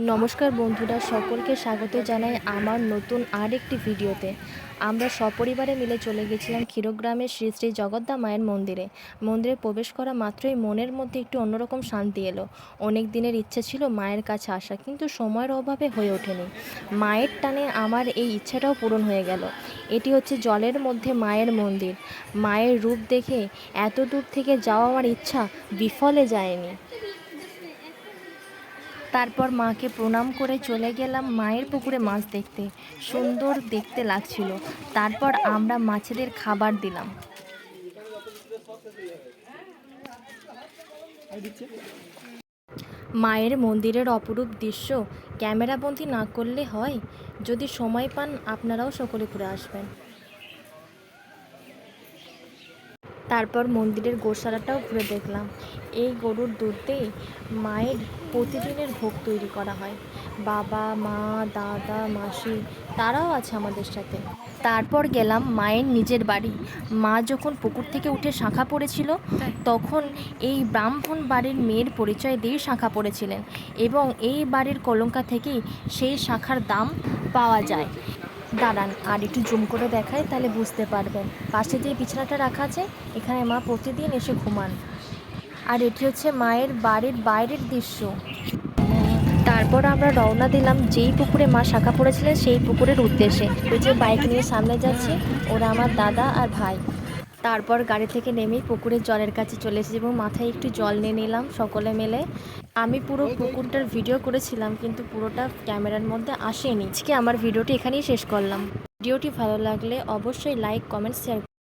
নমস্কার বন্ধুরা, সকলকে স্বাগত জানাই আমার নতুন আরেকটি ভিডিওতে। আমরা সপরিবারে মিলে চলে গেছিলাম ক্ষীরগ্রামের শ্রী শ্রী জগদ্দা মায়ের মন্দিরে। মন্দিরে প্রবেশ করা মাত্রই মনের মধ্যে একটু অন্যরকম শান্তি এলো। অনেক দিনের ইচ্ছে ছিল মায়ের কাছে আসা, কিন্তু সময়ের অভাবে হয়ে ওঠেনি। মায়ের টানে আমার এই ইচ্ছাটাও পূরণ হয়ে গেল। এটি হচ্ছে জলের মধ্যে মায়ের মন্দির। মায়ের রূপ দেখে এত দূর থেকে যাওয়া আমার ইচ্ছা বিফলে যায়নি। তারপর মাকে প্রণাম করে চলে গেলাম মায়ের পুকুরে মাছ দেখতে। সুন্দর দেখতে লাগছিল। তারপর আমরা মাছেদের খাবার দিলাম। মায়ের মন্দিরের অপরূপ দৃশ্য ক্যামেরাবন্দি না করলে হয়। যদি সময় পান আপনারাও সকলে ঘুরে আসবেন। তারপর মন্দিরের গোশালাটাও ঘুরে দেখলাম। এই গরুর দুধ দিয়ে মায়ের প্রতিদিনের ভোগ তৈরি করা হয়। বাবা, মা, দাদা, মাসি তারাও আছে আমাদের সাথে। তারপর গেলাম মায়ের নিজের বাড়ি। মা যখন পুকুর থেকে উঠে শাঁখা পড়েছিল, তখন এই ব্রাহ্মণ বাড়ির মেয়ের পরিচয় দিয়ে শাঁখা পড়েছিলেন, এবং এই বাড়ির কলঙ্কা থেকেই সেই শাঁখার দাম পাওয়া যায়। দাঁড়ান আর একটু জুম করে দেখায়, তাহলে বুঝতে পারবেন। পাশে যে বিছানাটা রাখা আছে, এখানে মা প্রতিদিন এসে ঘুমান। আর এটি হচ্ছে মায়ের বাড়ির বাইরের দৃশ্য। তারপর আমরা রওনা দিলাম যেই পুকুরে মা শাঁখা পড়েছিলেন সেই পুকুরের উদ্দেশ্যে। ওই যে বাইক নিয়ে সামনে যাচ্ছি, ওরা আমার দাদা আর ভাই। তারপর গাড়ি থেকে নেমেই পুকুরের জলের কাছে চলে এসেছি এবং মাথায় একটু জল নিয়ে নিলাম সকলে মিলে। আমি পুরো পুকুরটার ভিডিও করেছিলাম, কিন্তু পুরোটা ক্যামেরার মধ্যে আসেনি। আজকে আমার ভিডিওটি এখানেই শেষ করলাম। ভিডিওটি ভালো লাগলে অবশ্যই লাইক, কমেন্ট, শেয়ার